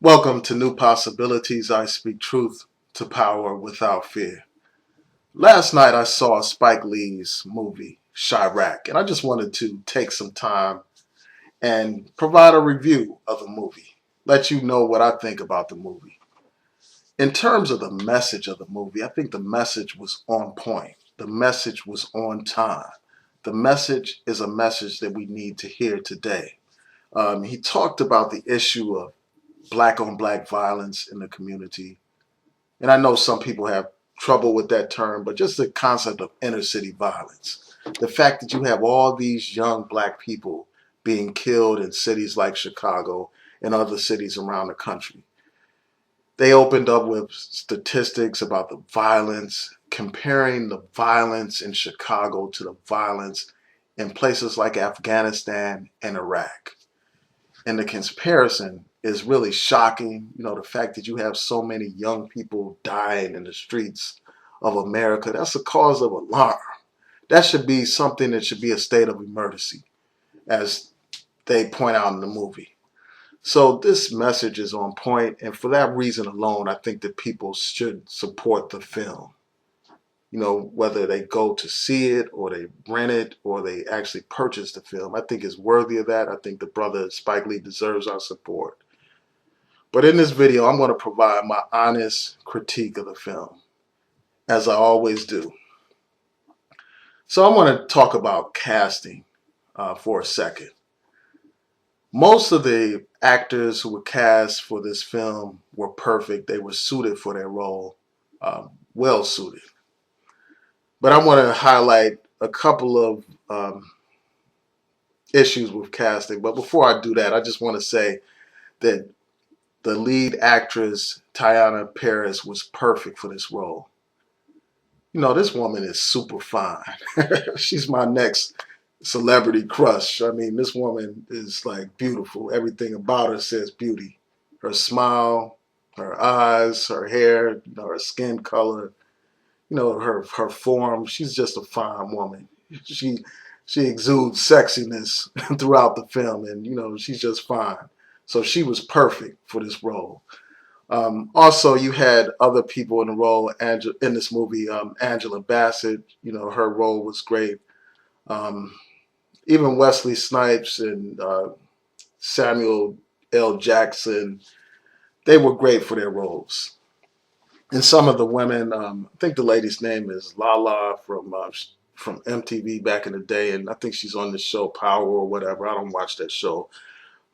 Welcome to New Possibilities. I speak truth to power without fear. Last night I saw Spike Lee's movie, Chi-raq, and I just wanted to take some time and provide a review of the movie, let you know what I think about the movie. In terms of the message of the movie, I think the message was on point. The message was on time. The message is a message that we need to hear today. He talked about the issue of black on black violence in the community. And I know some people have trouble with that term, but just the concept of inner city violence. The fact that you have all these young black people being killed in cities like Chicago and other cities around the country. They opened up with statistics about the violence, comparing the violence in Chicago to the violence in places like Afghanistan and Iraq. And the comparison is really shocking. You know, the fact that you have so many young people dying in the streets of America, that's a cause of alarm. That should be something that should be a state of emergency, as they point out in the movie. So this message is on point, and for that reason alone, I think that people should support the film. You know, whether they go to see it or they rent it or they actually purchase the film, I think is worthy of that. I think the brother Spike Lee deserves our support. But in this video, I'm going to provide my honest critique of the film, as I always do. So I want to talk about casting for a second. Most of the actors who were cast for this film were perfect. They were suited for their role, well suited. But I want to highlight a couple of issues with casting. But before I do that, I just want to say that the lead actress, Teyonah Parris, was perfect for this role. You know, this woman is super fine. She's my next celebrity crush. I mean, this woman is like beautiful. Everything about her says beauty. Her smile, her eyes, her hair, you know, her skin color, you know, her form. She's just a fine woman. She she exudes sexiness throughout the film, and you know, she's just fine. So she was perfect for this role. Also, you had other people in the role in this movie. Angela Bassett, you know, her role was great. Um, Even Wesley Snipes and Samuel L. Jackson, they were great for their roles. And some of the women, I think the lady's name is Lala from MTV back in the day, and I think she's on the show Power or whatever. I don't watch that show,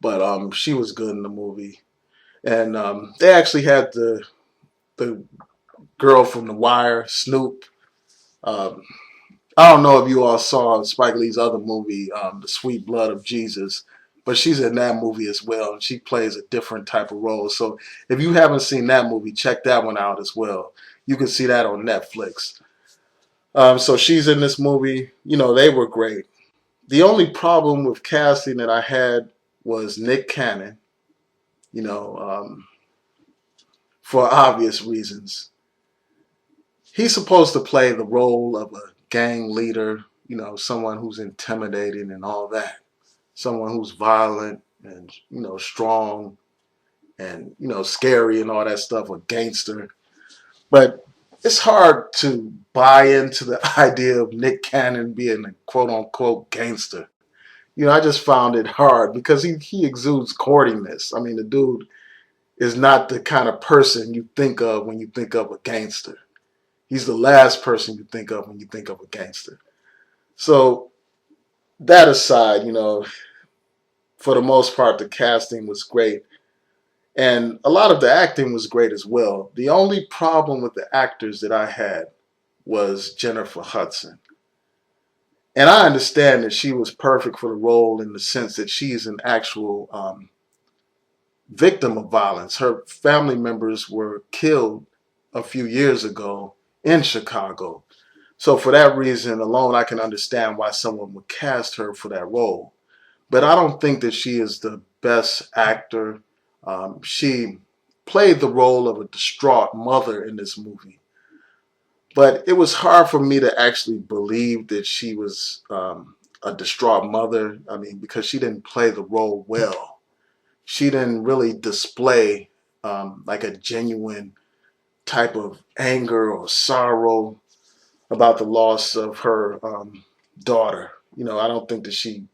but she was good in the movie. And they actually had the girl from The Wire, Snoop. Um, I don't know if you all saw Spike Lee's other movie, The Sweet Blood of Jesus, but she's in that movie as well, and she plays a different type of role. So if you haven't seen that movie, check that one out as well. You can see that on Netflix. So she's in this movie. You know, they were great. The only problem with casting that I had was Nick Cannon, you know, for obvious reasons. He's supposed to play the role of a gang leader, you know, someone who's intimidating and all that, someone who's violent and, you know, strong and, you know, scary and all that stuff, a gangster. But it's hard to buy into the idea of Nick Cannon being a quote unquote gangster. You know, I just found it hard because he exudes courtiness. I mean, the dude is not the kind of person you think of when you think of a gangster. He's the last person you think of when you think of a gangster. So that aside, you know, for the most part, the casting was great. And a lot of the acting was great as well. The only problem with the actors that I had was Jennifer Hudson. And I understand that she was perfect for the role in the sense that she's an actual victim of violence. Her family members were killed a few years ago in Chicago. So for that reason alone, I can understand why someone would cast her for that role. But I don't think that she is the best actor. She played the role of a distraught mother in this movie. But it was hard for me to actually believe that she was a distraught mother. I mean, because she didn't play the role well. She didn't really display like a genuine type of anger or sorrow about the loss of her daughter. I don't think that she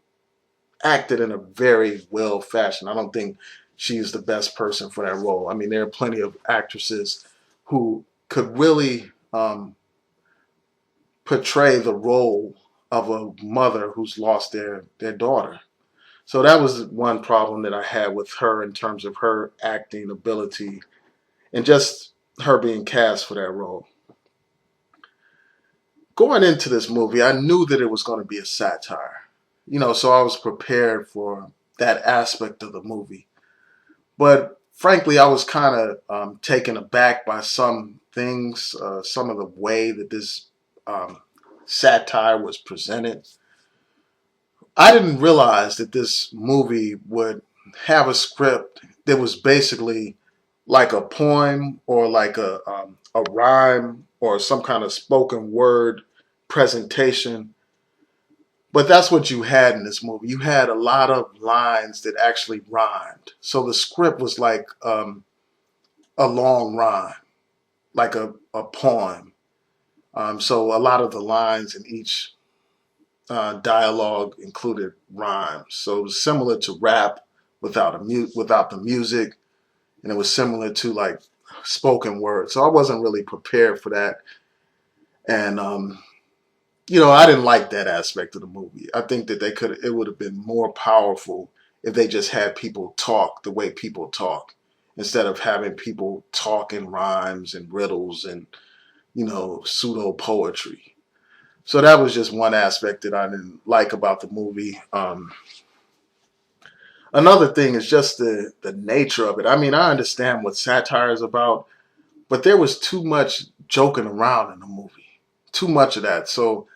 acted in a very well fashion. I don't think she's the best person for that role. I mean, there are plenty of actresses who could really portray the role of a mother who's lost their daughter. So that was one problem that I had with her in terms of her acting ability and just her being cast for that role. Going into this movie, I knew that it was going to be a satire, so I was prepared for that aspect of the movie. But frankly, I was kind of taken aback by some things, some of the way that this um, satire was presented. I didn't realize that this movie would have a script that was basically like a poem or like a rhyme or some kind of spoken word presentation. But that's what you had in this movie. You had a lot of lines that actually rhymed. So the script was like a long rhyme, like a poem. So a lot of the lines in each dialogue included rhymes. So it was similar to rap without the music, and it was similar to like spoken word. So I wasn't really prepared for that, and I didn't like that aspect of the movie. I think that it would have been more powerful if they just had people talk the way people talk instead of having people talk in rhymes and riddles and pseudo poetry. So that was just one aspect that I didn't like about the movie. Another thing is just the nature of it. I mean, I understand what satire is about, but there was too much joking around in the movie, too much of that. So,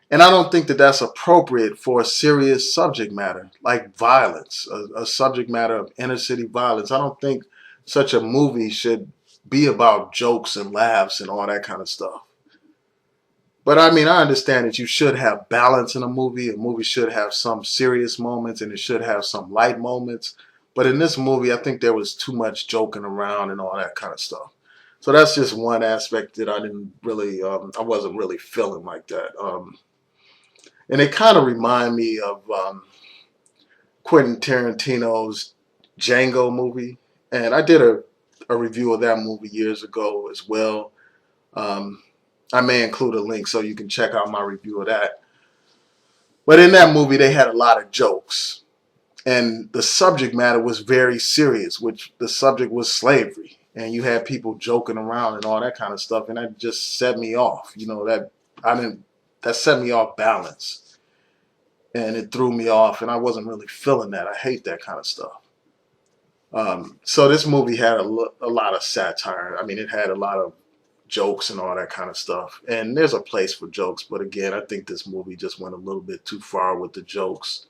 and I don't think that that's appropriate for a serious subject matter like violence, a subject matter of inner city violence. I don't think such a movie should be about jokes and laughs and all that kind of stuff. But I mean, I understand that you should have balance in a movie. A movie should have some serious moments and it should have some light moments. But in this movie, I think there was too much joking around and all that kind of stuff. So that's just one aspect that I wasn't really feeling like that. And it kind of reminded me of Quentin Tarantino's Django movie. And I did a review of that movie years ago as well. Um, I may include a link so you can check out my review of that. But in that movie, they had a lot of jokes. And the subject matter was very serious, which the subject was slavery. And you had people joking around and all that kind of stuff. And that just set me off. That set me off balance. And it threw me off. And I wasn't really feeling that. I hate that kind of stuff. So this movie had a lot of satire. I mean, it had a lot of jokes and all that kind of stuff. And there's a place for jokes, but again, I think this movie just went a little bit too far with the jokes.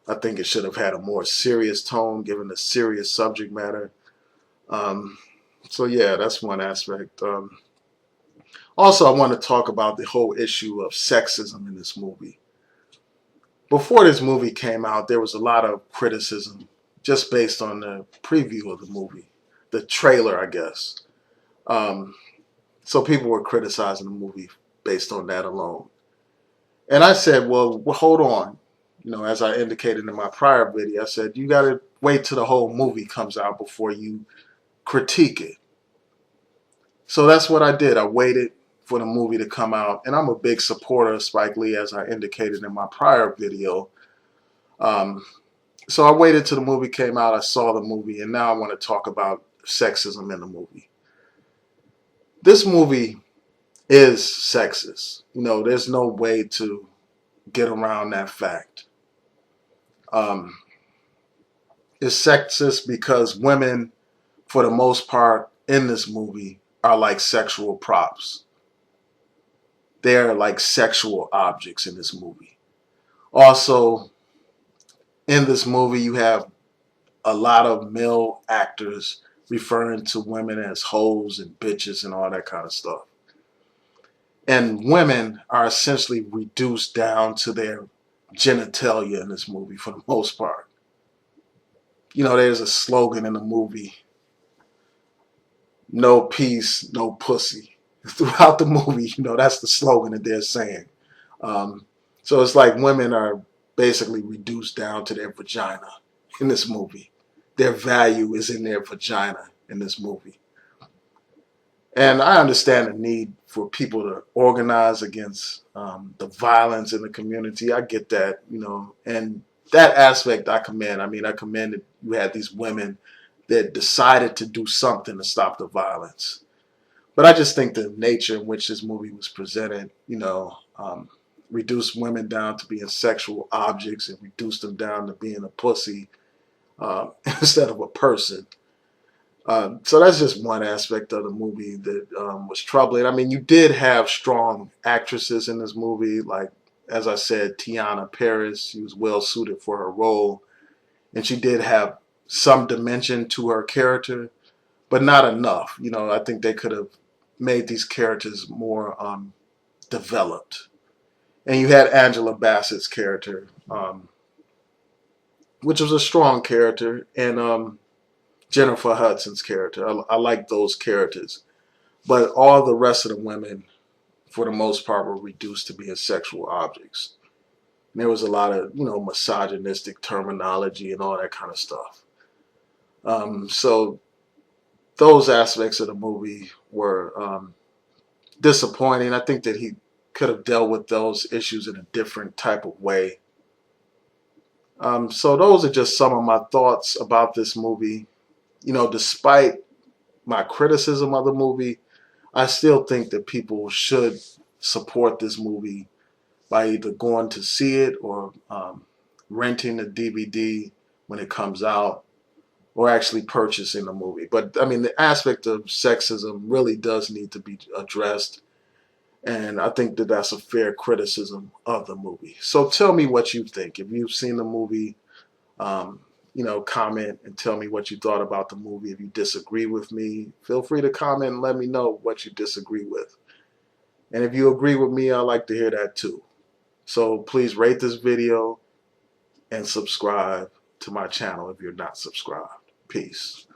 I think it should have had a more serious tone given the serious subject matter. Um, so yeah, that's one aspect. Also, I want to talk about the whole issue of sexism in this movie. Before this movie came out, there was a lot of criticism just based on the preview of the movie, the trailer, I guess. Um, So people were criticizing the movie based on that alone. And I said, well, hold on. As I indicated in my prior video, I said, you got to wait till the whole movie comes out before you critique it. So that's what I did. I waited for the movie to come out. And I'm a big supporter of Spike Lee, as I indicated in my prior video. Um, so I waited till the movie came out. I saw the movie. And now I want to talk about sexism in the movie. This movie is sexist. There's no way to get around that fact. Um, it's sexist because women, for the most part, in this movie are like sexual props. They're like sexual objects in this movie. Also, in this movie, you have a lot of male actors referring to women as hoes and bitches and all that kind of stuff. And women are essentially reduced down to their genitalia in this movie for the most part. There's a slogan in the movie no peace, no pussy. Throughout the movie, that's the slogan that they're saying. Um, so it's like women are basically reduced down to their vagina in this movie. Their value is in their vagina in this movie. And I understand the need for people to organize against the violence in the community. I get that, and that aspect I commend. I mean, I commend that you had these women that decided to do something to stop the violence. But I just think the nature in which this movie was presented, reduced women down to being sexual objects and reduced them down to being a pussy instead of a person. So that's just one aspect of the movie that was troubling. I mean, you did have strong actresses in this movie, like, as I said, Teyonah Parris. She was well suited for her role, and she did have some dimension to her character, but not enough. I think they could have made these characters more developed. And you had Angela Bassett's character, which was a strong character, and Jennifer Hudson's character. I like those characters. But all the rest of the women, for the most part, were reduced to being sexual objects. And there was a lot of, misogynistic terminology and all that kind of stuff. So those aspects of the movie were disappointing. I think that he could have dealt with those issues in a different type of way. So those are just some of my thoughts about this movie. Despite my criticism of the movie, I still think that people should support this movie by either going to see it or renting the DVD when it comes out, or actually purchasing the movie. But I mean, the aspect of sexism really does need to be addressed, and I think that that's a fair criticism of the movie. So tell me what you think. If you've seen the movie, comment and tell me what you thought about the movie. If you disagree with me, feel free to comment and let me know what you disagree with. And if you agree with me, I'd like to hear that too. So please rate this video and subscribe to my channel if you're not subscribed. Peace.